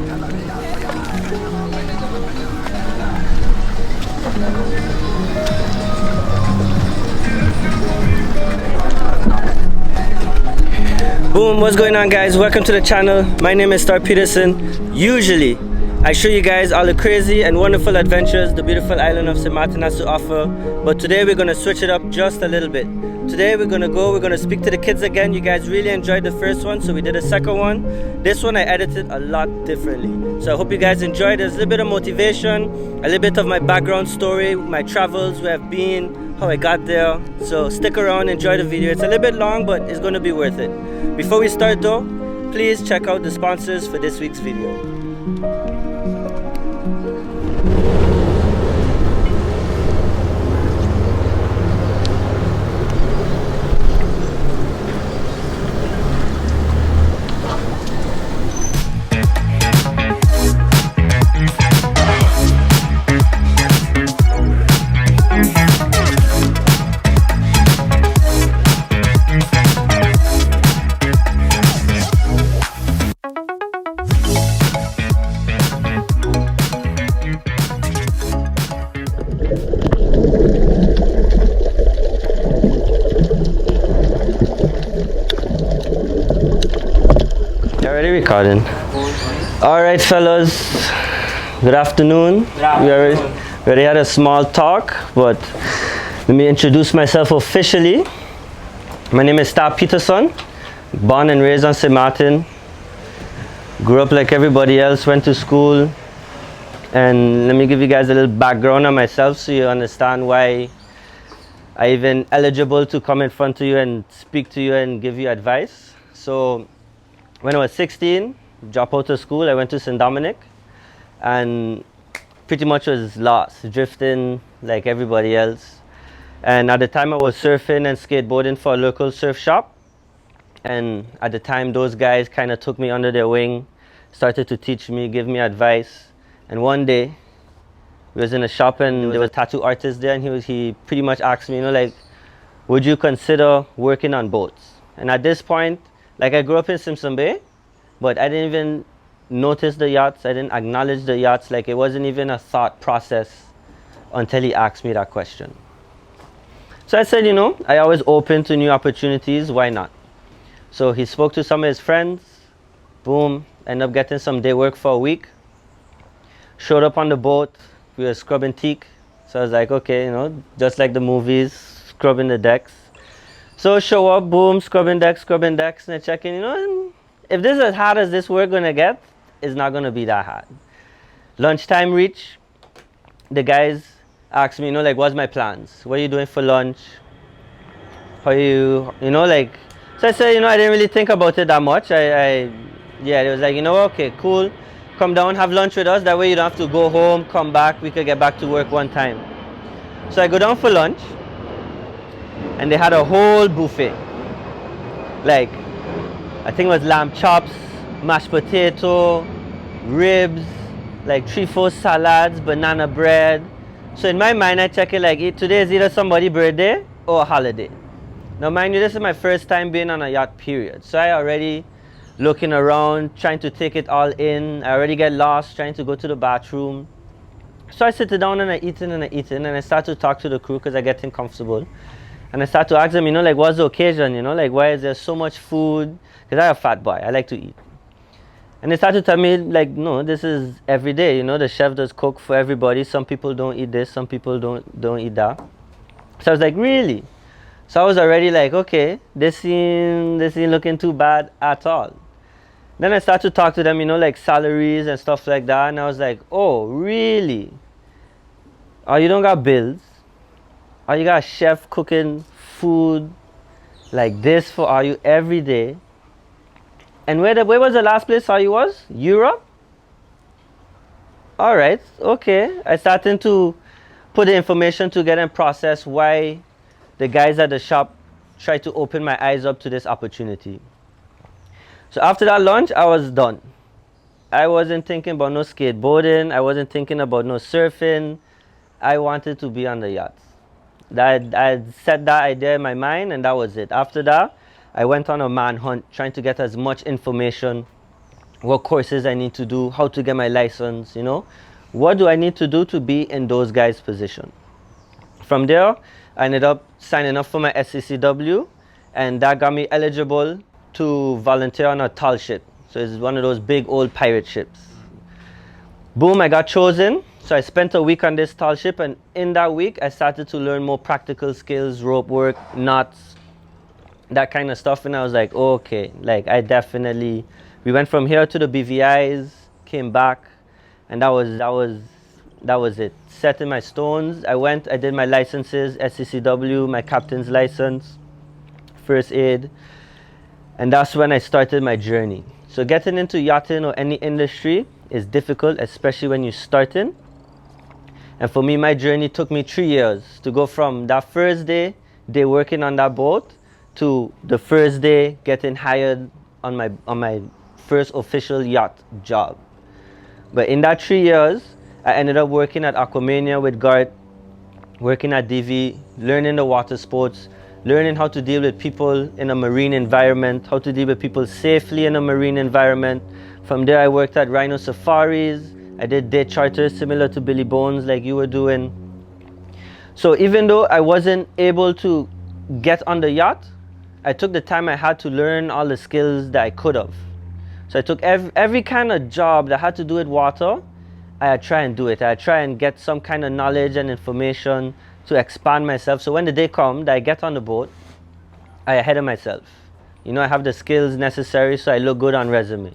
Boom, what's going on guys? Welcome to the channel. My name is Star Peterson. Usually I show you guys all the crazy and wonderful adventures the beautiful island of St. Martin has to offer, but today we're gonna switch it up just a little bit. Today we're gonna speak to the kids again. You guys really enjoyed the first one, so we did a second one. This one I edited a lot differently, so I hope you guys enjoyed. There's a little bit of motivation, a little bit of my background story, my travels, where I've been, how I got there. So stick around, enjoy the video. It's a little bit long, but it's gonna be worth it. Before we start though, please check out the sponsors for this week's video. Already recording. All right, fellas. Good afternoon. We already had a small talk, but let me introduce myself officially. My name is Star Peterson. Born and raised on St. Martin. Grew up like everybody else. Went to school. And let me give you guys a little background on myself so you understand why I even eligible to come in front of you and speak to you and give you advice. So when I was 16, dropped out of school, I went to St. Dominic and pretty much was lost, drifting like everybody else. And at the time I was surfing and skateboarding for a local surf shop. And at the time those guys kind of took me under their wing, started to teach me, give me advice. And one day, we was in a shop and there was a tattoo artist there, and he pretty much asked me, like, would you consider working on boats? And at this point, like, I grew up in Simpson Bay, but I didn't even notice the yachts. I didn't acknowledge the yachts. Like, it wasn't even a thought process until he asked me that question. So I said, I always open to new opportunities. Why not? So he spoke to some of his friends. Boom. Ended up getting some day work for a week. Showed up on the boat. We were scrubbing teak. So I was like, okay, just like the movies, scrubbing the decks. So show up, boom, scrubbing decks, and checking, and if this is as hard as this work gonna get, it's not gonna be that hard. Lunchtime reach, the guys asked me, like, what's my plans? What are you doing for lunch? How you, like, so I said, I didn't really think about it that much. Yeah, it was like, okay, cool. Come down, have lunch with us. That way you don't have to go home, come back. We could get back to work one time. So I go down for lunch. And they had a whole buffet. Like, I think it was lamb chops, mashed potato, ribs, like 3-4 salads, banana bread. So in my mind, I check it like, today is either somebody's birthday or a holiday. Now mind you, this is my first time being on a yacht, period. So I already looking around, trying to take it all in. I already get lost, trying to go to the bathroom. So I sit down and I eat and I start to talk to the crew because I get uncomfortable. And I start to ask them, like, what's the occasion, like, why is there so much food? Because I'm a fat boy, I like to eat. And they start to tell me, like, no, this is every day, the chef does cook for everybody. Some people don't eat this, some people don't eat that. So I was like, really? So I was already like, okay, this ain't looking too bad at all. Then I start to talk to them, like salaries and stuff like that. And I was like, oh, really? Oh, you don't got bills? Or you got a chef cooking food like this for you every day? And where was the last place you was? Europe? All right, okay. I started to put the information together and process why the guys at the shop tried to open my eyes up to this opportunity. So after that lunch, I was done. I wasn't thinking about no skateboarding. I wasn't thinking about no surfing. I wanted to be on the yachts. I set that idea in my mind, and that was it. After that, I went on a manhunt trying to get as much information what courses I need to do, how to get my license, you know. What do I need to do to be in those guys' position? From there, I ended up signing up for my SCCW, and that got me eligible to volunteer on a tall ship. So it's one of those big old pirate ships. Boom, I got chosen. So I spent a week on this tall ship, and in that week, I started to learn more practical skills, rope work, knots, that kind of stuff. And I was like, okay, like we went from here to the BVIs, came back, and that was it. Set in my stones. I did my licenses, SCCW, my captain's license, first aid, and that's when I started my journey. So getting into yachting or any industry is difficult, especially when you're starting. And for me, my journey took me 3 years to go from that first day working on that boat to the first day getting hired on my first official yacht job. But in that 3 years, I ended up working at Aquamania with Garth, working at DV, learning the water sports, learning how to deal with people in a marine environment, how to deal with people safely in a marine environment. From there, I worked at Rhino Safaris. I did day charters similar to Billy Bones like you were doing. So even though I wasn't able to get on the yacht, I took the time I had to learn all the skills that I could have. So I took every kind of job that had to do with water, I try and do it. I try and get some kind of knowledge and information to expand myself. So when the day comes that I get on the boat, I ahead of myself. You know, I have the skills necessary so I look good on resume.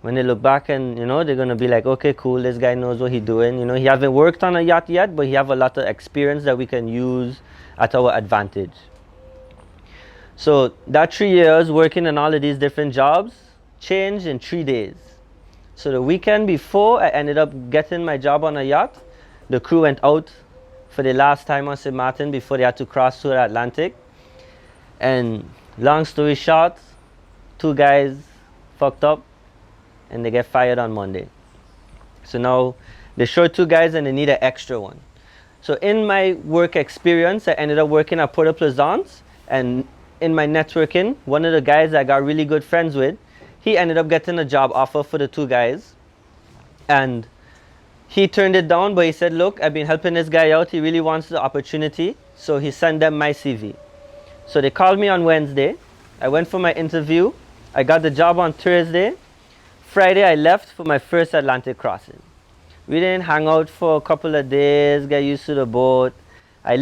When they look back and, you know, they're going to be like, okay, cool, this guy knows what he's doing. You know, he hasn't worked on a yacht yet, but he have a lot of experience that we can use at our advantage. So that 3 years working in all of these different jobs changed in 3 days. So the weekend before I ended up getting my job on a yacht, the crew went out for the last time on St. Martin before they had to cross to the Atlantic. And long story short, 2 guys fucked up and they get fired on Monday. So now they short 2 guys and they need an extra one. So in my work experience, I ended up working at Port au Plaisance, and in my networking, one of the guys I got really good friends with, he ended up getting a job offer for the 2 guys, and he turned it down, but he said, look, I've been helping this guy out, he really wants the opportunity, so he sent them my CV. So they called me on Wednesday, I went for my interview, I got the job on Thursday. Friday I left for my first Atlantic crossing. We didn't hang out for a couple of days, get used to the boat. I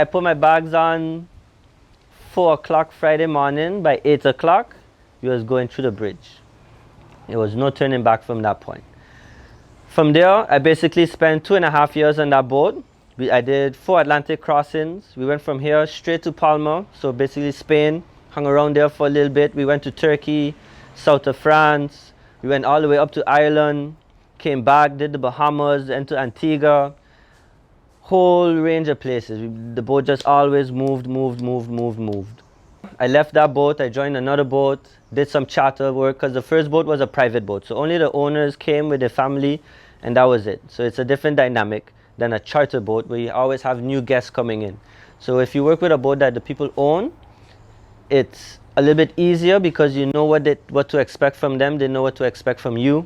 put my bags on 4 o'clock Friday morning. By 8 o'clock, we was going through the bridge. There was no turning back from that point. From there, I basically spent 2.5 years on that boat. I did 4 Atlantic crossings. We went from here straight to Palma, so basically Spain, hung around there for a little bit. We went to Turkey, south of France. We went all the way up to Ireland, came back, did the Bahamas, into Antigua. Whole range of places. The boat just always moved. I left that boat, I joined another boat, did some charter work, because the first boat was a private boat. So only the owners came with their family, and that was it. So it's a different dynamic than a charter boat where you always have new guests coming in. So if you work with a boat that the people own, it's a little bit easier because you know what to expect from them, they know what to expect from you.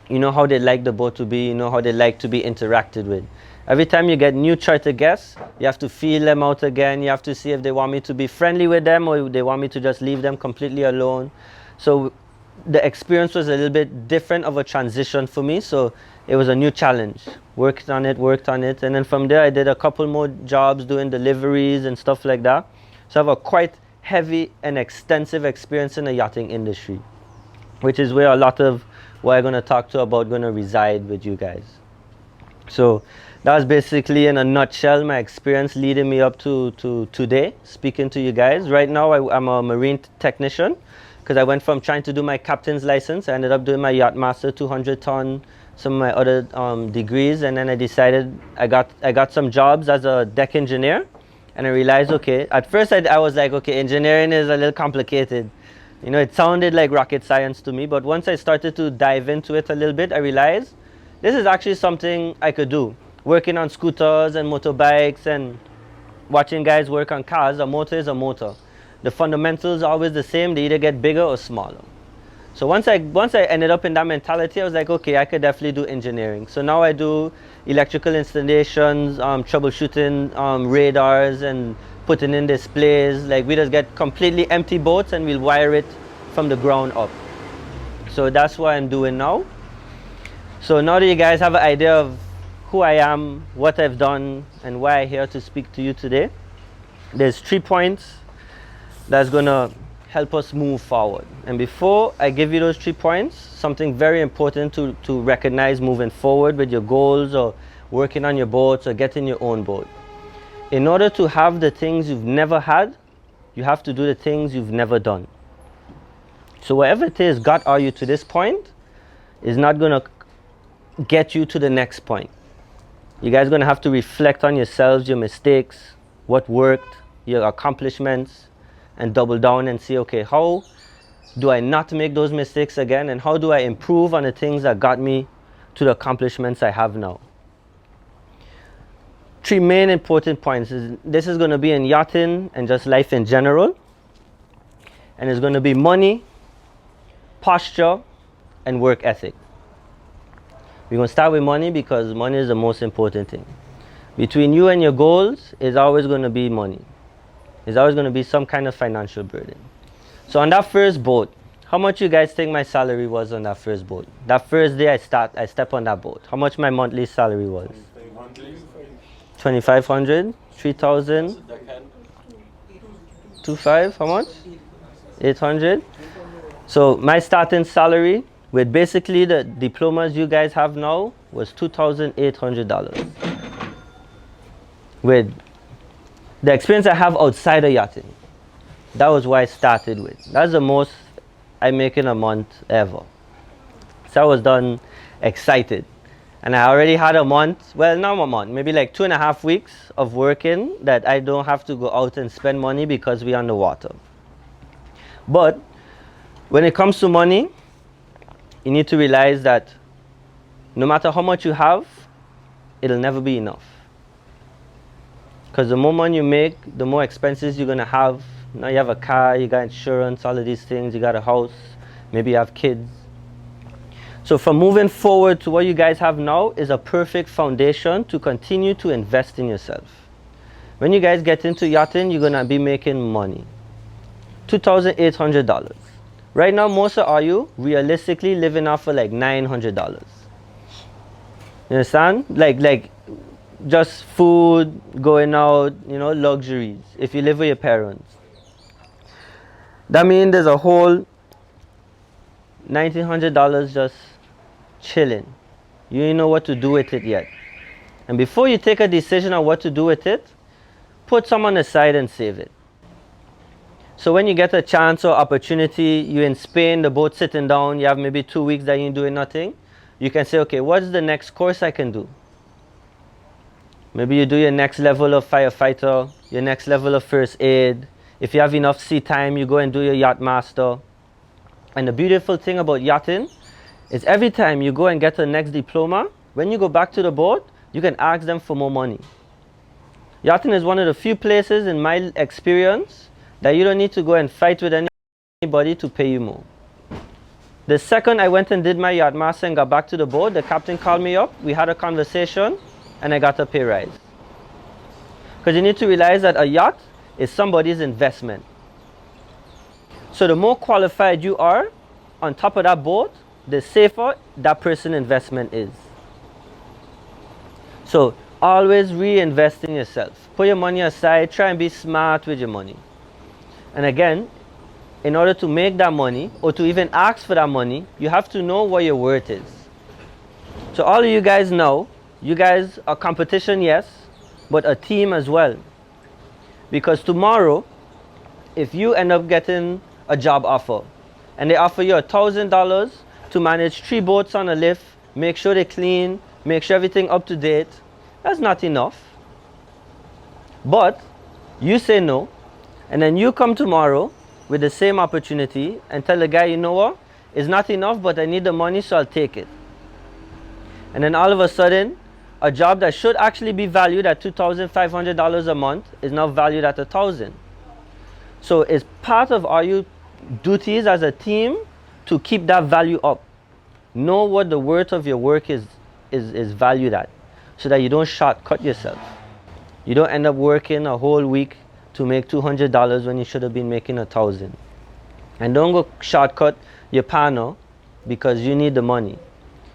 You know how they like the boat to be, you know how they like to be interacted with. Every time you get new charter guests, you have to feel them out again. You have to see if they want me to be friendly with them or they want me to just leave them completely alone. So the experience was a little bit different of a transition for me. So it was a new challenge. Worked on it. And then from there, I did a couple more jobs doing deliveries and stuff like that. So I have a quite heavy and extensive experience in the yachting industry, which is where a lot of what I'm going to talk to about going to reside with you guys. So that's basically in a nutshell my experience leading me up to today, speaking to you guys. Right now I'm a marine technician because I went from trying to do my captain's license. I ended up doing my Yacht Master 200 ton, some of my other degrees, and then I decided I got some jobs as a deck engineer, and I realized, okay, at first I was like, okay, engineering is a little complicated. You know, it sounded like rocket science to me, but once I started to dive into it a little bit, I realized this is actually something I could do. Working on scooters and motorbikes and watching guys work on cars, a motor is a motor. The fundamentals are always the same, they either get bigger or smaller. So once I ended up in that mentality, I was like, okay, I could definitely do engineering. So now I do electrical installations, troubleshooting radars and putting in displays. Like we just get completely empty boats and we'll wire it from the ground up. So that's what I'm doing now. So now that you guys have an idea of who I am, what I've done, and why I'm here to speak to you today, there's 3 points that's gonna help us move forward. And before I give you those 3 points, something very important to recognize moving forward with your goals or working on your boats or getting your own boat. In order to have the things you've never had, you have to do the things you've never done. So whatever it is got you to this point is not gonna get you to the next point. You guys are gonna have to reflect on yourselves, your mistakes, what worked, your accomplishments, and double down and see, okay, how do I not make those mistakes again, and how do I improve on the things that got me to the accomplishments I have now. 3 main important points. This is going to be in yachting and just life in general, and it's going to be money, posture, and work ethic. We're going to start with money because money is the most important thing. Between you and your goals is always going to be money. There's always going to be some kind of financial burden. So on that first boat, how much you guys think my salary was on that first boat? That first day I step on that boat. How much my monthly salary was? 2,500, 3,000, 2,500, how much? 800. So my starting salary with basically the diplomas you guys have now was $2,800. With the experience I have outside of yachting, that was what I started with. That's the most I make in a month ever. So I was done excited. And I already had a month, well, not a month, maybe like 2.5 weeks of working that I don't have to go out and spend money because we're on the water. But when it comes to money, you need to realize that no matter how much you have, it'll never be enough. Because the more money you make, the more expenses you're going to have. Now you have a car, you got insurance, all of these things, you got a house, maybe you have kids. So from moving forward to what you guys have now is a perfect foundation to continue to invest in yourself. When you guys get into yachting, you're going to be making money. $2,800. Right now, most of you realistically living off of like $900. You understand? Like just food, going out, you know, luxuries. If you live with your parents, that means there's a whole $1,900 just chilling. You don't know what to do with it yet. And before you take a decision on what to do with it, put some on the side and save it. So when you get a chance or opportunity, you're in Spain, the boat's sitting down, you have maybe 2 weeks that you're doing nothing, you can say, okay, what's the next course I can do? Maybe you do your next level of firefighter, your next level of first aid. If you have enough sea time, you go and do your yacht master. And the beautiful thing about yachting is every time you go and get the next diploma, when you go back to the boat, you can ask them for more money. Yachting is one of the few places in my experience that you don't need to go and fight with anybody to pay you more. The second I went and did my yacht master and got back to the boat, the captain called me up, we had a conversation, and I got a pay rise. Because you need to realize that a yacht is somebody's investment. So the more qualified you are on top of that boat, the safer that person's investment is. So always reinvest in yourself. Put your money aside, try and be smart with your money. And again, in order to make that money or to even ask for that money, you have to know what your worth is. So all of you guys know, you guys are competition, yes, but a team as well. Because tomorrow, if you end up getting a job offer and they offer you $1,000 to manage 3 boats on a lift, make sure they clean, make sure everything up to date, that's not enough. But you say no, and then you come tomorrow with the same opportunity and tell the guy, you know what, it's not enough, but I need the money, so I'll take it. And then all of a sudden, a job that should actually be valued at $2,500 a month is now valued at $1,000. So it's part of our duties as a team to keep that value up. Know what the worth of your work is valued at, so that you don't shortcut yourself. You don't end up working a whole week to make $200 when you should have been making $1,000. And don't go shortcut your partner because you need the money.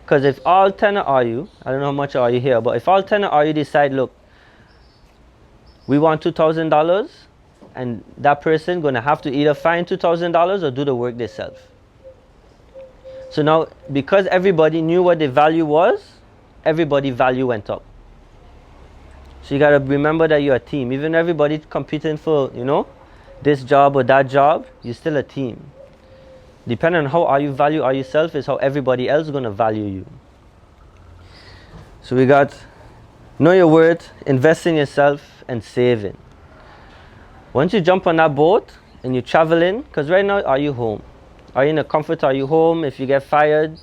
Because if all 10 of you, I don't know how much are you here, but if all 10 of you decide, look, we want $2,000, and that person gonna have to either find $2,000 or do the work themselves. So now, because everybody knew what the value was, everybody's value went up. So you gotta remember that you're a team. Even everybody competing for, you know, this job or that job, you're still a team. Depending on how you value yourself is how everybody else is gonna value you. So we got know your worth, invest in yourself, and saving. Once you jump on that boat and you're traveling, because right now, are you home? Are you in the comfort? Are you home? If you get fired,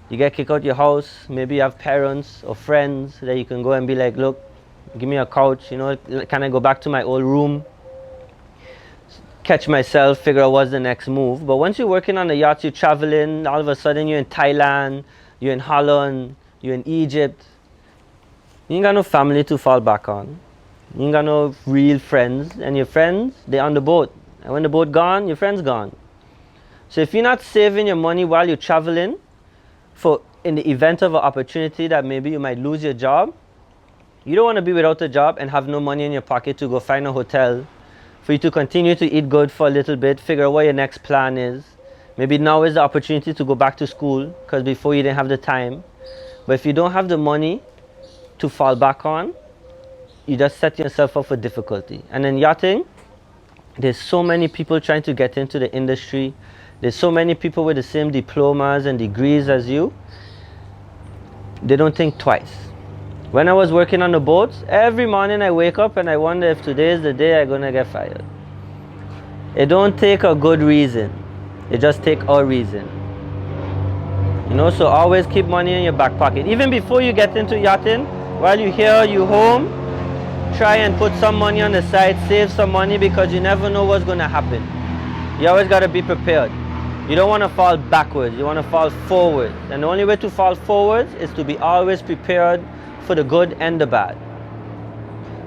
you get kicked out your house, maybe you have parents or friends that you can go and be like, look, give me a couch, you know, can I go back to my old room? Catch myself, figure out what's the next move. But once you're working on the yacht, you're traveling, all of a sudden you're in Thailand, you're in Holland, you're in Egypt. You ain't got no family to fall back on. You ain't got no real friends, and your friends, they're on the boat. And when the boat gone, your friend's gone. So if you're not saving your money while you're traveling, for in the event of an opportunity that maybe you might lose your job, you don't want to be without a job and have no money in your pocket to go find a hotel, for you to continue to eat good for a little bit, figure out what your next plan is. Maybe now is the opportunity to go back to school, because before you didn't have the time. But if you don't have the money to fall back on, you just set yourself up for difficulty. And in yachting, there's so many people trying to get into the industry. There's so many people with the same diplomas and degrees as you. They don't think twice. When I was working on the boats, every morning I wake up and I wonder if today is the day I'm gonna get fired. It don't take a good reason. It just take a reason. You know, so always keep money in your back pocket. Even before you get into yachting, while you're here, you're home, try and put some money on the side, save some money, because you never know what's gonna happen. You always gotta be prepared. You don't want to fall backwards, you want to fall forward. And the only way to fall forward is to be always prepared for the good and the bad.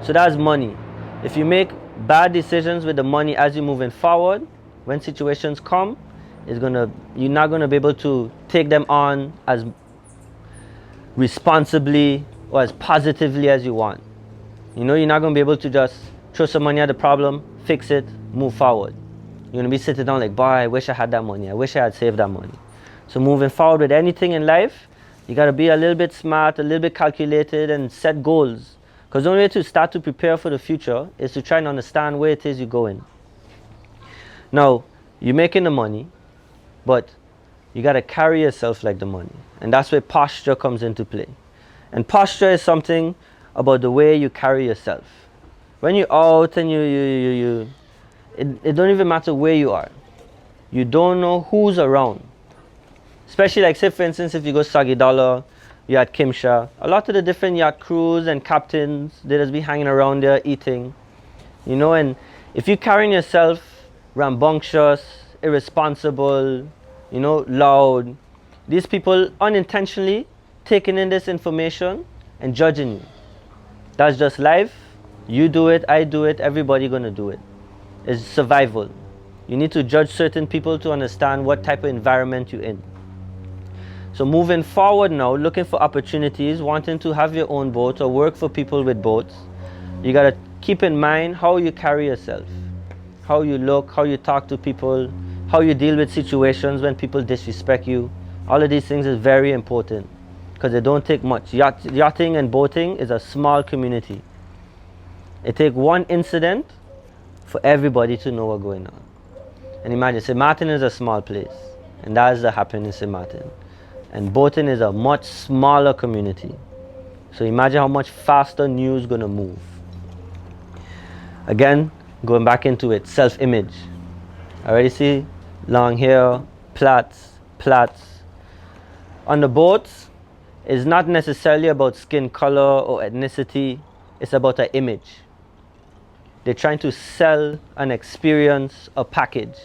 So that's money. If you make bad decisions with the money as you're moving forward, when situations come, you're not going to be able to take them on as responsibly or as positively as you want. You know, you're not going to be able to just throw some money at the problem, fix it, move forward. You're going to be sitting down like, boy, I wish I had that money. I wish I had saved that money. So moving forward with anything in life, you got to be a little bit smart, a little bit calculated, and set goals. Because the only way to start to prepare for the future is to try and understand where it is you're going. Now, you're making the money, but you got to carry yourself like the money. And that's where posture comes into play. And posture is something about the way you carry yourself. When you're out and it don't even matter where you are. You don't know who's around. Especially like, say for instance, if you go Sagidala, you're at Kimsha, a lot of the different yacht crews and captains, they just be hanging around there eating. You know, and if you're carrying yourself rambunctious, irresponsible, you know, loud, these people unintentionally taking in this information and judging you. That's just life. You do it, I do it, everybody gonna do it. It's survival. You need to judge certain people to understand what type of environment you're in. So moving forward now, looking for opportunities, wanting to have your own boat or work for people with boats, you gotta keep in mind how you carry yourself, how you look, how you talk to people, how you deal with situations when people disrespect you. All of these things is very important because they don't take much. Yachting and boating is a small community. It takes one incident for everybody to know what's going on. And imagine, St. Martin is a small place, and that is the happiness in St. Martin. And boating is a much smaller community. So imagine how much faster news is going to move. Again, going back into it, self-image. Already see long hair, plaits. On the boats, it's not necessarily about skin color or ethnicity. It's about an image. They're trying to sell an experience, a package.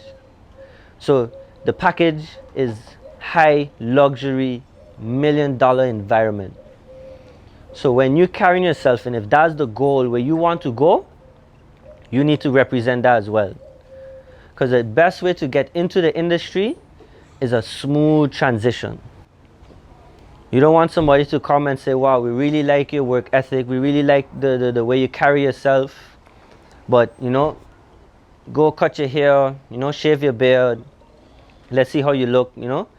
So the package is high luxury, $1 million environment. So when you're carrying yourself, and if that's the goal where you want to go, you need to represent that as well. Because the best way to get into the industry is a smooth transition. You don't want somebody to come and say, wow, we really like your work ethic, we really like the way you carry yourself, but you know, go cut your hair, you know, shave your beard, let's see how you look, you know.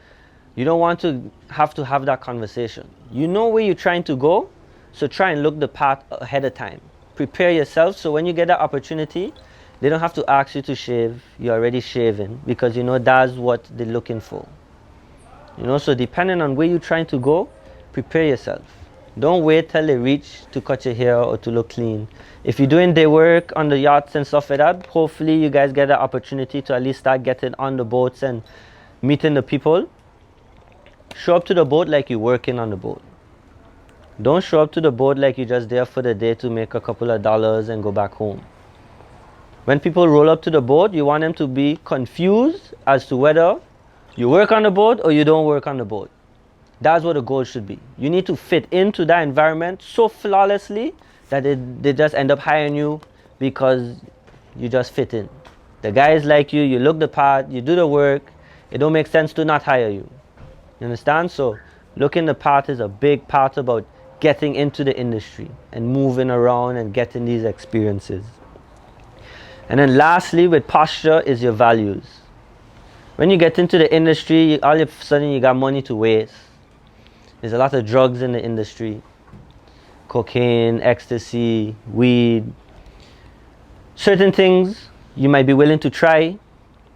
You don't want to have that conversation. You know where you're trying to go, so try and look the path ahead of time. Prepare yourself so when you get that opportunity, they don't have to ask you to shave, you're already shaving, because you know that's what they're looking for. You know, so depending on where you're trying to go, prepare yourself. Don't wait till they reach to cut your hair or to look clean. If you're doing day work on the yachts and stuff like that, hopefully you guys get the opportunity to at least start getting on the boats and meeting the people. Show up to the boat like you're working on the boat. Don't show up to the boat like you're just there for the day to make a couple of dollars and go back home. When people roll up to the boat, you want them to be confused as to whether you work on the boat or you don't work on the boat. That's what the goal should be. You need to fit into that environment so flawlessly that they just end up hiring you because you just fit in. The guys like you look the part, you do the work, it don't make sense to not hire you. You understand? So looking the part is a big part about getting into the industry and moving around and getting these experiences. And then lastly, with posture is your values. When you get into the industry, all of a sudden you got money to waste. There's a lot of drugs in the industry. Cocaine, ecstasy, weed. Certain things you might be willing to try.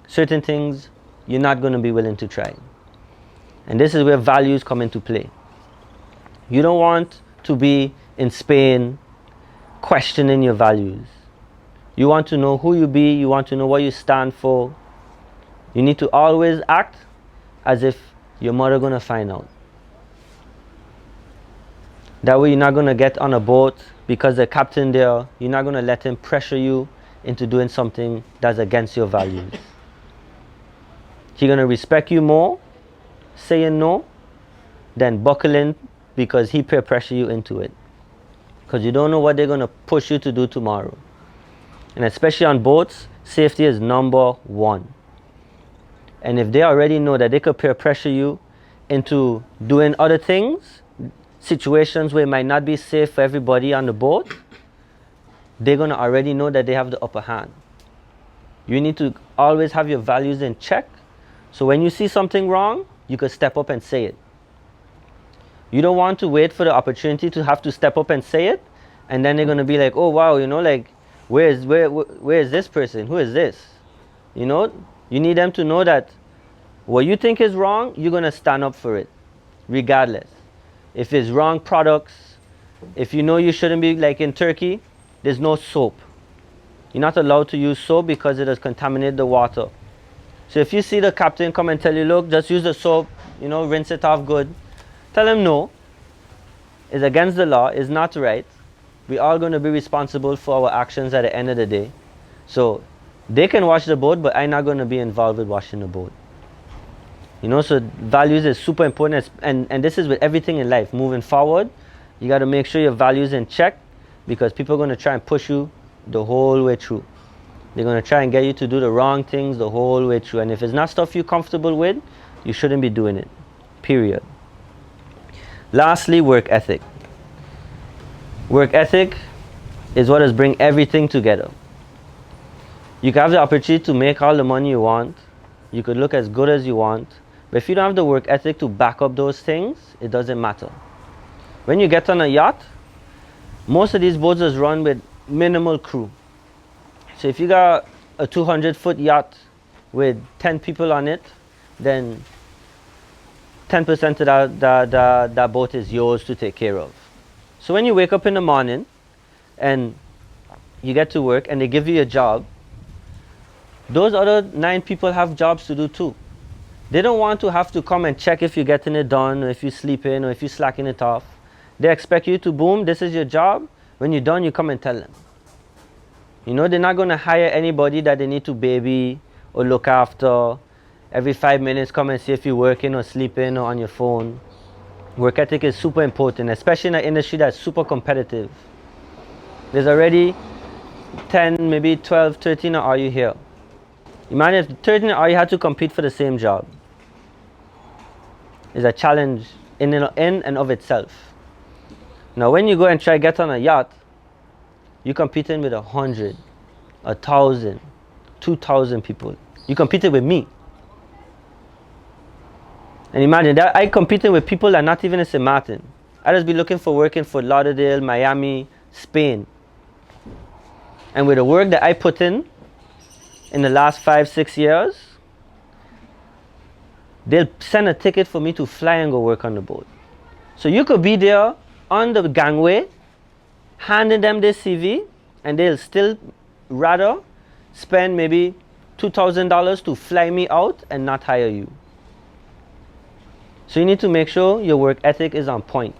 Certain things you're not going to be willing to try. And this is where values come into play. You don't want to be in Spain questioning your values. You want to know who you be, you want to know what you stand for. You need to always act as if your mother gonna find out. That way you're not gonna get on a boat because the captain there, you're not gonna let him pressure you into doing something that's against your values. He's gonna respect you more saying no than buckling because he peer pressure you into it. Because you don't know what they're gonna push you to do tomorrow. And especially on boats, safety is number one. And if they already know that they could peer pressure you into doing other things, situations where it might not be safe for everybody on the boat, they're going to already know that they have the upper hand. You need to always have your values in check. So when you see something wrong, you could step up and say it. You don't want to wait for the opportunity to have to step up and say it, and then they're going to be like, oh wow, you know, like, where is this person? Who is this? You know, you need them to know that what you think is wrong, you're going to stand up for it, regardless. If it's wrong products, if you know you shouldn't be, like in Turkey, there's no soap. You're not allowed to use soap because it has contaminated the water. So if you see the captain come and tell you, look, just use the soap, you know, rinse it off good, tell him no. It's against the law, it's not right. We're all going to be responsible for our actions at the end of the day. So they can wash the boat, but I'm not going to be involved with washing the boat. You know, so values is super important, and this is with everything in life. Moving forward, you got to make sure your values in check, because people are going to try and push you the whole way through. They're going to try and get you to do the wrong things the whole way through. And if it's not stuff you're comfortable with, you shouldn't be doing it. Period. Lastly, work ethic. Work ethic is what has bring everything together. You can have the opportunity to make all the money you want. You could look as good as you want. But if you don't have the work ethic to back up those things, it doesn't matter. When you get on a yacht, most of these boats is run with minimal crew. So if you got a 200-foot yacht with 10 people on it, then 10% of that boat is yours to take care of. So when you wake up in the morning and you get to work and they give you a job, those other 9 people have jobs to do too. They don't want to have to come and check if you're getting it done, or if you're sleeping, or if you're slacking it off. They expect you to, boom, this is your job. When you're done, you come and tell them. You know, they're not going to hire anybody that they need to baby or look after every 5 minutes come and see if you're working or sleeping or on your phone. Work ethic is super important, especially in an industry that's super competitive. There's already 10, maybe 12, 13 are you here. Imagine if 13 are you had to compete for the same job. It's a challenge in and of itself. Now when you go and try get on a yacht, you're competing with 100, 1,000, 2,000 people. You competed with me. And imagine that I competing with people that are not even in St. Martin. I just be looking for work in Fort Lauderdale, Miami, Spain. And with the work that I put in the last 5, 6 years, they'll send a ticket for me to fly and go work on the boat. So you could be there on the gangway, handing them this CV, and they'll still rather spend maybe $2,000 to fly me out and not hire you. So you need to make sure your work ethic is on point.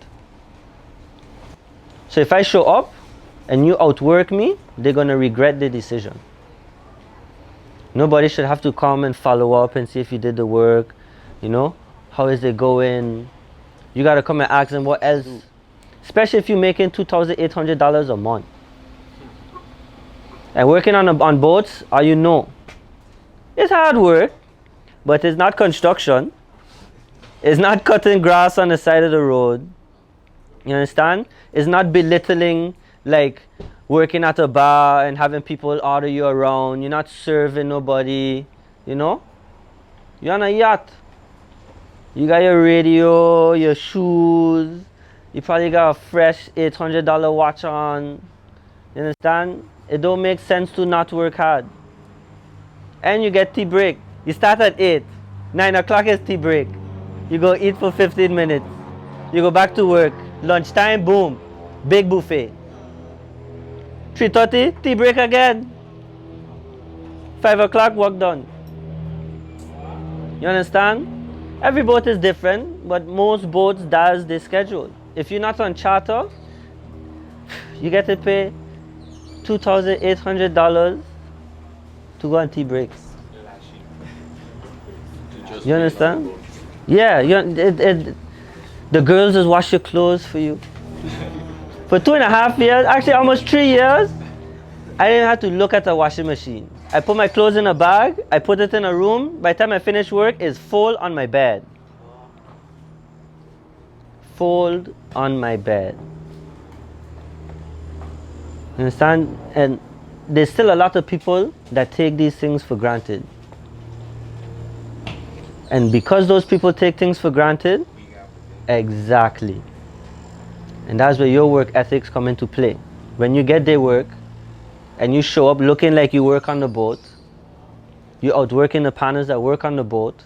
So if I show up and you outwork me, they're going to regret the decision. Nobody should have to come and follow up and see if you did the work. You know, how is it going? You got to come and ask them what else. Especially if you're making $2,800 a month. And working on boats, you know, it's hard work, but it's not construction. It's not cutting grass on the side of the road. You understand? It's not belittling, like working at a bar and having people order you around. You're not serving nobody, you know? You're on a yacht. You got your radio, your shoes. You probably got a fresh $800 watch on. You understand? It don't make sense to not work hard. And you get tea break. You start at 8. 9 o'clock is tea break. You go eat for 15 minutes. You go back to work. Lunchtime, boom. Big buffet. 3:30, tea break again. 5 o'clock, work done. You understand? Every boat is different, but most boats does this schedule. If you're not on charter, you get to pay $2,800 to go on tea breaks. You understand? Yeah, the girls just wash your clothes for you. For 2.5 years, actually almost 3 years, I didn't have to look at a washing machine. I put my clothes in a bag, I put it in a room. By the time I finish work, it's fold on my bed. Fold on my bed. You understand? And there's still a lot of people that take these things for granted. And because those people take things for granted, exactly. And that's where your work ethics come into play. When you get their work and you show up looking like you work on the boat, you outworking the partners that work on the boat,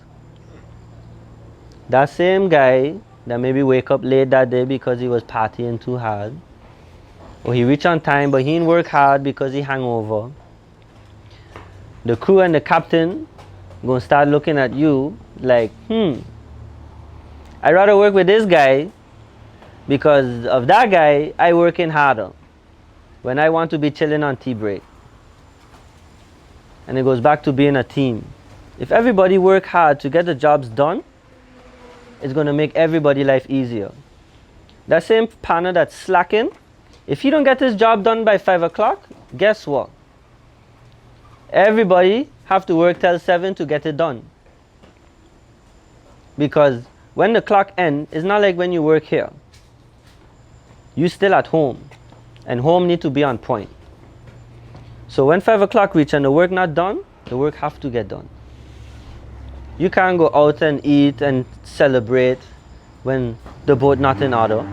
that same guy that maybe wake up late that day because he was partying too hard, or he reach on time but he didn't work hard because he hangover, the crew and the captain gonna start looking at you like, I'd rather work with this guy because of that guy. I working harder when I want to be chilling on tea break. And it goes back to being a team. If everybody work hard to get the jobs done, it's going to make everybody's life easier. That same partner that's slacking, if he don't get his job done by 5 o'clock, guess what? Everybody have to work till 7 to get it done. Because when the clock ends, it's not like when you work here. You still at home, and home need to be on point. So when 5 o'clock reach and the work not done, the work have to get done. You can't go out and eat and celebrate when the boat not in order.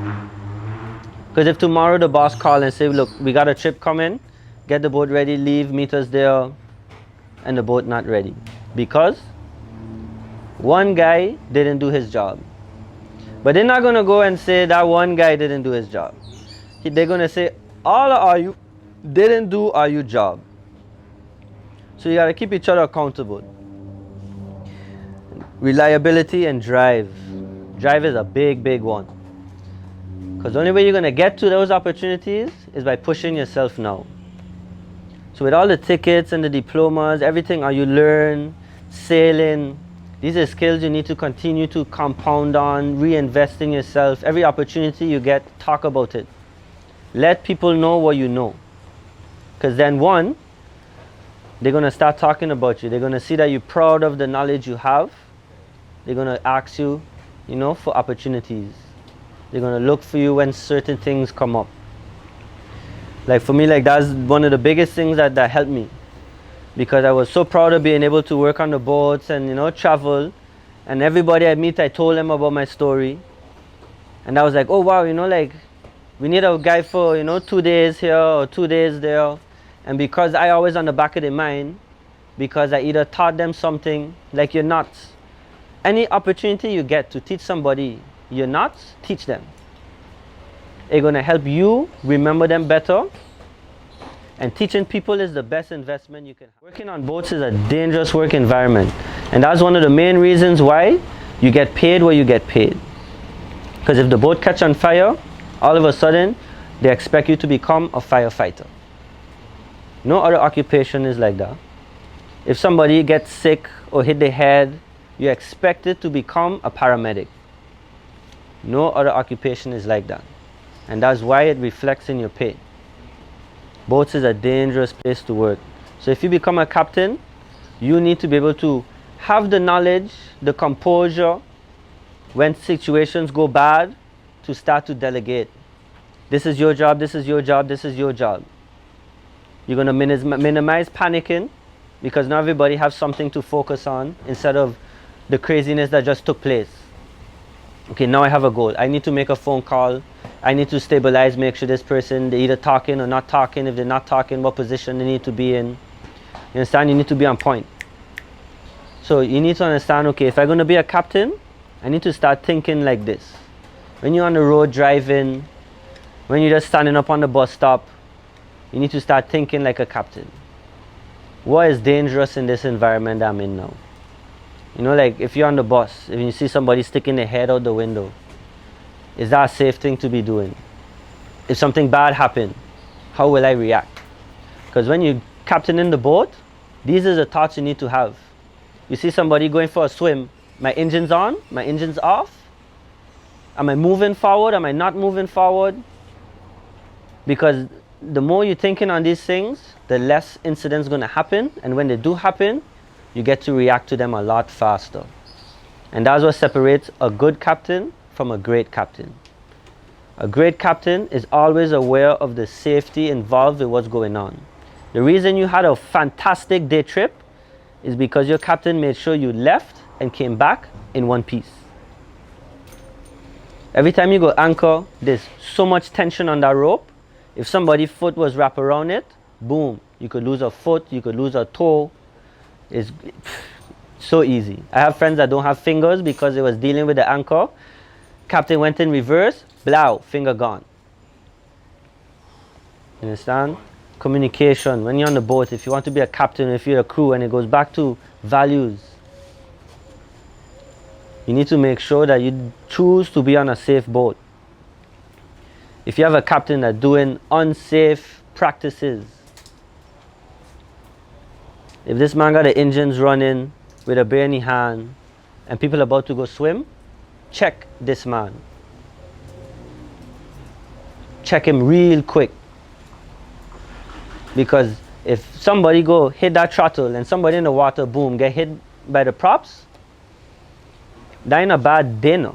Because if tomorrow the boss call and say, look, we got a trip coming, get the boat ready, leave, meet us there, and the boat not ready. Because one guy didn't do his job. But they're not going to go and say that one guy didn't do his job. They're going to say, all of you didn't do your job. So you got to keep each other accountable. Reliability and drive. Drive is a big, big one. Because the only way you're going to get to those opportunities is by pushing yourself now. So with all the tickets and the diplomas, everything you learn, sailing, These are skills you need to continue to compound on, reinvest in yourself. Every opportunity you get, talk about it. Let people know what you know. Because then one, they're going to start talking about you. They're going to see that you're proud of the knowledge you have. They're going to ask you, you know, for opportunities. They're going to look for you when certain things come up. Like for me, like that's one of the biggest things that helped me. Because I was so proud of being able to work on the boats and, you know, travel. And everybody I meet, I told them about my story. And I was like, oh wow, you know, like we need a guy for, you know, 2 days here or 2 days there. And because I always on the back of their mind, because I either taught them something, like you're not. Any opportunity you get to teach somebody you're not, teach them. It's going to help you remember them better. And teaching people is the best investment you can have. Working on boats is a dangerous work environment. And that's one of the main reasons why you get paid what you get paid. Because if the boat catch on fire, all of a sudden, they expect you to become a firefighter. No other occupation is like that. If somebody gets sick or hit their head, you're expected to become a paramedic. No other occupation is like that. And that's why it reflects in your pay. Boats is a dangerous place to work. So if you become a captain, you need to be able to have the knowledge, the composure, when situations go bad, to start to delegate. This is your job, this is your job, this is your job. You're going to minimize panicking, because now everybody has something to focus on instead of the craziness that just took place. Okay, now I have a goal. I need to make a phone call. I need to stabilize, make sure this person, they're either talking or not talking. If they're not talking, what position they need to be in. You understand? You need to be on point. So you need to understand, okay, if I'm going to be a captain, I need to start thinking like this. When you're on the road driving, when you're just standing up on the bus stop, you need to start thinking like a captain. What is dangerous in this environment I'm in now? You know, like if you're on the bus, if you see somebody sticking their head out the window, is that a safe thing to be doing? If something bad happened, how will I react? Because when you're captaining the boat, these are the thoughts you need to have. You see somebody going for a swim, my engine's on, my engine's off. Am I moving forward? Am I not moving forward? Because the more you're thinking on these things, the less incidents going to happen. And when they do happen, you get to react to them a lot faster. And that's what separates a good captain from a great captain. A great captain is always aware of the safety involved with what's going on. The reason you had a fantastic day trip is because your captain made sure you left and came back in one piece. Every time you go anchor, there's so much tension on that rope. If somebody's foot was wrapped around it, boom, you could lose a foot, you could lose a toe. It's so easy. I have friends that don't have fingers because they was dealing with the anchor. Captain went in reverse, blow, finger gone. You understand? Communication. When you're on the boat, if you want to be a captain, if you're a crew, and it goes back to values, you need to make sure that you choose to be on a safe boat. If you have a captain that's doing unsafe practices, if this man got the engines running with a beer in his hand and people about to go swim, check this man. Check him real quick. Because if somebody go hit that throttle and somebody in the water, boom, get hit by the props, that ain't a bad dinner.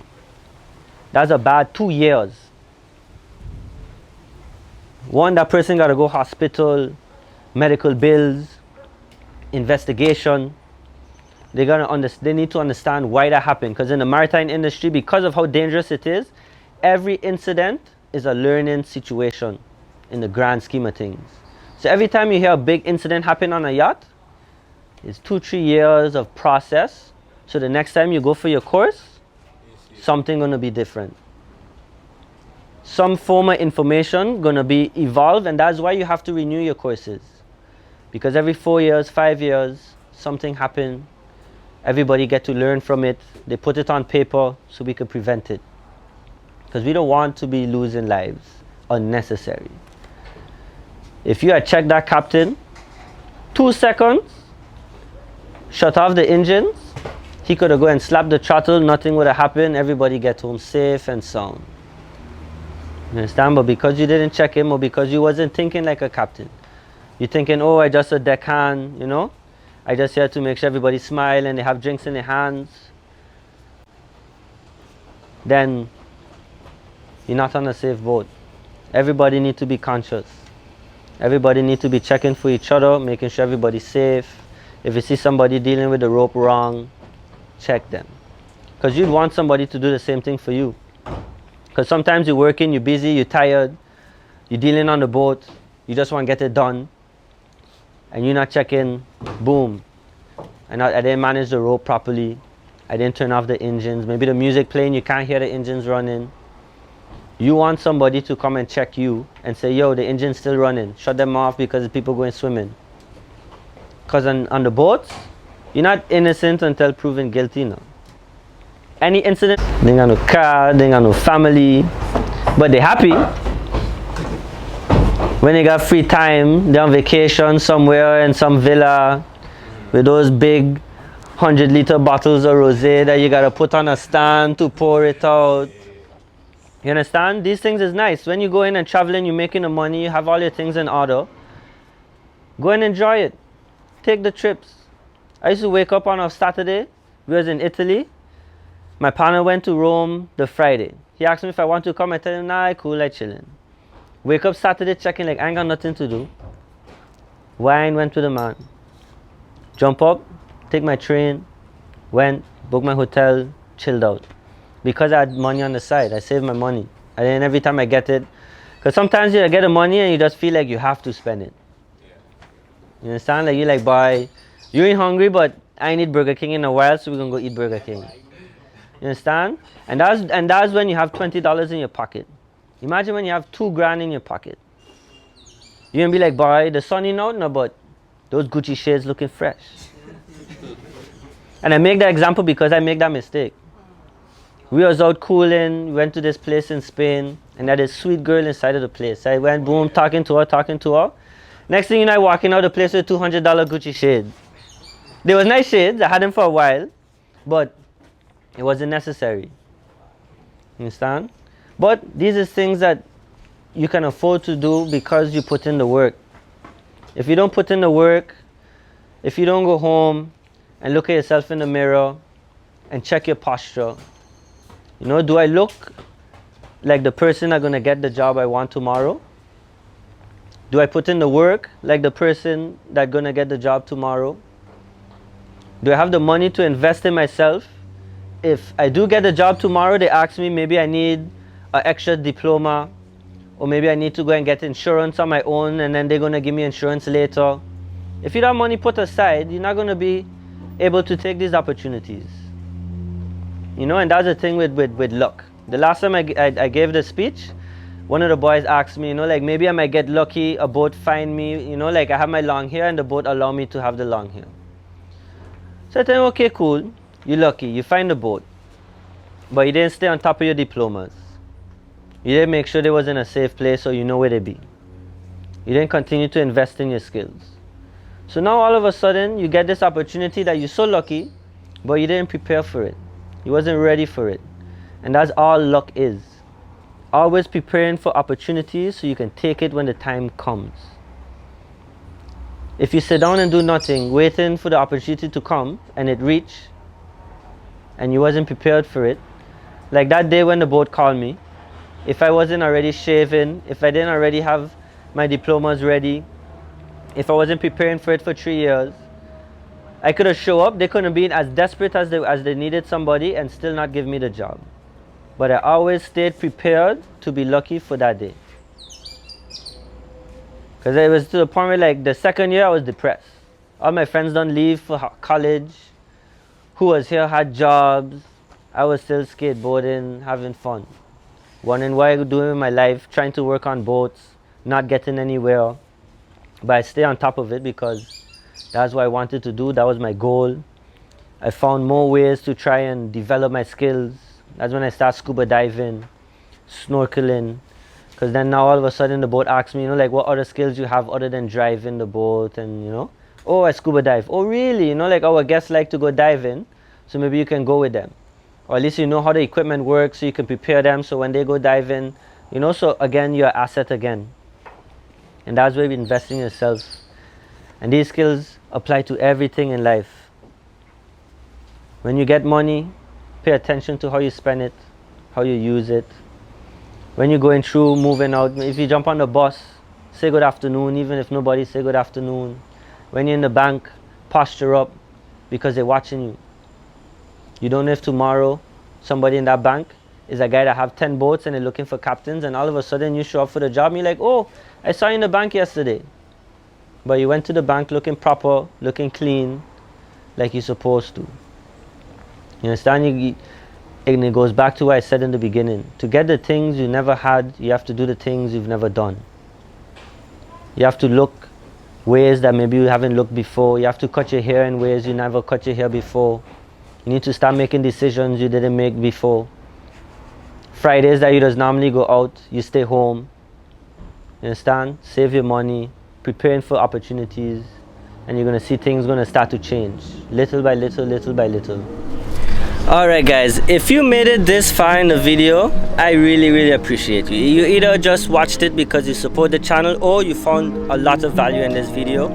That's a bad 2 years. One, that person got to go hospital, medical bills, investigation. They need to understand why that happened. Because in the maritime industry, because of how dangerous it is, every incident is a learning situation in the grand scheme of things. So every time you hear a big incident happen on a yacht, it's 2-3 years of process. So the next time you go for your course, something going to be different. Some form of information going to be evolved, and that's why you have to renew your courses. Because every 4 years, 5 years, something happened. Everybody get to learn from it. They put it on paper so we can prevent it. Because we don't want to be losing lives unnecessary. If you had checked that captain, 2 seconds, shut off the engines, He could have go and slapped the throttle, nothing would have happened, everybody get home safe and sound. You understand? But because you didn't check him, or because you wasn't thinking like a captain, you're thinking, oh, I just a deckhand, you know, I just here to make sure everybody smile and they have drinks in their hands, then you're not on a safe boat. Everybody need to be conscious. Everybody need to be checking for each other, making sure everybody's safe. If you see somebody dealing with the rope wrong, check them. Because you'd want somebody to do the same thing for you. Because sometimes you're working, you're busy, you're tired, you're dealing on the boat, you just want to get it done, and you're not checking, boom. I didn't manage the rope properly, I didn't turn off the engines, maybe the music playing, you can't hear the engines running. You want somebody to come and check you and say, yo, the engine's still running, shut them off because people going swimming. Because on the boats, you're not innocent until proven guilty now. Any incident, they ain't got no car, they ain't got no family, but they happy. When they got free time, they're on vacation somewhere in some villa with those big 100-liter bottles of rosé that you gotta put on a stand to pour it out. You understand? These things is nice. When you go in and traveling, you're making the money, you have all your things in order. Go and enjoy it. Take the trips. I used to wake up on a Saturday. We was in Italy. My partner went to Rome the Friday. He asked me if I want to come. I tell him, nah, cool, I chilling. Wake up Saturday checking like I ain't got nothing to do. Wine, went to the man. Jump up, take my train, went, booked my hotel, chilled out. Because I had money on the side, I saved my money. And then every time I get it, because sometimes you get the money and you just feel like you have to spend it. You understand? Like you're like, boy, you ain't hungry, but I ain't eat Burger King in a while, so we're gonna go eat Burger King. You understand? And that's when you have $20 in your pocket. Imagine when you have $2,000 in your pocket. You're gonna be like, boy, the sun ain't out, no, but those Gucci shades looking fresh. And I make that example because I make that mistake. We was out cooling, we went to this place in Spain, and that is sweet girl inside of the place. I went, boom, talking to her. Next thing you know, I walking out of the place with $200 Gucci shades. They was nice shades, I had them for a while, but it wasn't necessary. You understand? But these are things that you can afford to do because you put in the work. If you don't put in the work, if you don't go home and look at yourself in the mirror and check your posture, you know, do I look like the person that's going to get the job I want tomorrow? Do I put in the work like the person that's going to get the job tomorrow? Do I have the money to invest in myself? If I do get the job tomorrow, they ask me, maybe I need an extra diploma, or maybe I need to go and get insurance on my own, and then they're going to give me insurance later. If you don't have money put aside, you're not going to be able to take these opportunities. You know, and that's the thing with luck. The last time I gave the speech, one of the boys asked me, you know, like maybe I might get lucky, a boat find me, you know, like I have my long hair and the boat allow me to have the long hair. So I told him, okay, cool, you're lucky, you find the boat, but you didn't stay on top of your diplomas. You didn't make sure they was in a safe place so you know where they be. You didn't continue to invest in your skills. So now all of a sudden you get this opportunity that you're so lucky, but you didn't prepare for it. You wasn't ready for it. And that's all luck is. Always preparing for opportunities so you can take it when the time comes. If you sit down and do nothing, waiting for the opportunity to come and it reach, and you wasn't prepared for it, like that day when the boat called me, if I wasn't already shaven, if I didn't already have my diplomas ready, if I wasn't preparing for it for 3 years, I could have showed up, they couldn't have been as desperate as they needed somebody and still not give me the job. But I always stayed prepared to be lucky for that day. Because it was to the point where like the second year I was depressed. All my friends done leave for college. Who was here had jobs. I was still skateboarding, having fun. Wondering what I was doing with my life, trying to work on boats, not getting anywhere. But I stay on top of it because that's what I wanted to do. That was my goal. I found more ways to try and develop my skills. That's when I started scuba diving, snorkeling. Because then now all of a sudden the boat asks me, you know, like what other skills you have other than driving the boat and, you know. Oh, I scuba dive. Oh, really? You know, like our guests like to go diving. so maybe you can go with them, or at least you know how the equipment works, so you can prepare them, so when they go diving, you know, so again, you're an asset again. And that's where you're investing in yourself. And these skills apply to everything in life. When you get money, pay attention to how you spend it, how you use it. When you're going through, moving out, if you jump on the bus, say good afternoon, even if nobody, say good afternoon. When you're in the bank, posture up, because they're watching you. You don't know if tomorrow somebody in that bank is a guy that have 10 boats and they're looking for captains, and all of a sudden you show up for the job and you're like, oh, I saw you in the bank yesterday. But you went to the bank looking proper, looking clean, like you're supposed to. You understand? And it goes back to what I said in the beginning. To get the things you never had, you have to do the things you've never done. You have to look ways that maybe you haven't looked before. You have to cut your hair in ways you never cut your hair before. You need to start making decisions you didn't make before. Fridays that you just normally go out, you stay home. You understand? Save your money, preparing for opportunities, and you're going to see things going to start to change. Little by little, little by little. Alright guys, if you made it this far in the video, I really appreciate you. You either just watched it because you support the channel, or you found a lot of value in this video.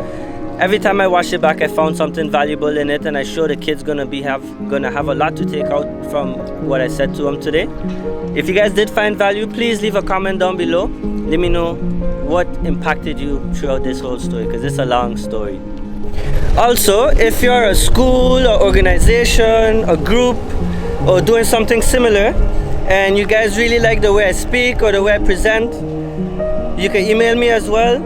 Every time I watch it back, I found something valuable in it, and I sure the kids gonna have a lot to take out from what I said to them today. If you guys did find value, please leave a comment down below. Let me know what impacted you throughout this whole story, because it's a long story. Also, if you're a school or organization, a group, or doing something similar, and you guys really like the way I speak or the way I present, you can email me as well,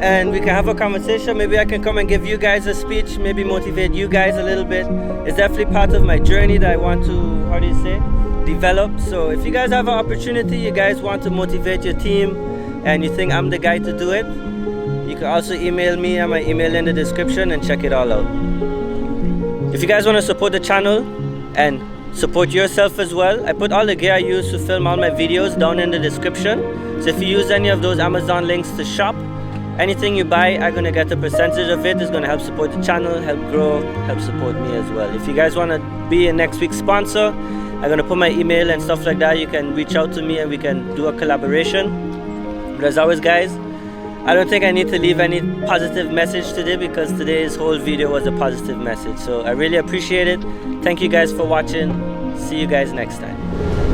and we can have a conversation. Maybe I can come and give you guys a speech, maybe motivate you guys a little bit. It's definitely part of my journey that I want to, how do you say, develop. So if you guys have an opportunity, you guys want to motivate your team, and you think I'm the guy to do it, you can also email me. I have my email in the description, and check it all out. If you guys want to support the channel and support yourself as well, I put all the gear I use to film all my videos down in the description. So if you use any of those Amazon links to shop, anything you buy, I'm going to get a percentage of it. It's going to help support the channel, help grow, help support me as well. If you guys want to be a next week's sponsor, I'm going to put my email and stuff like that. You can reach out to me and we can do a collaboration. But as always guys, I don't think I need to leave any positive message today, because today's whole video was a positive message. So I really appreciate it. Thank you guys for watching. See you guys next time.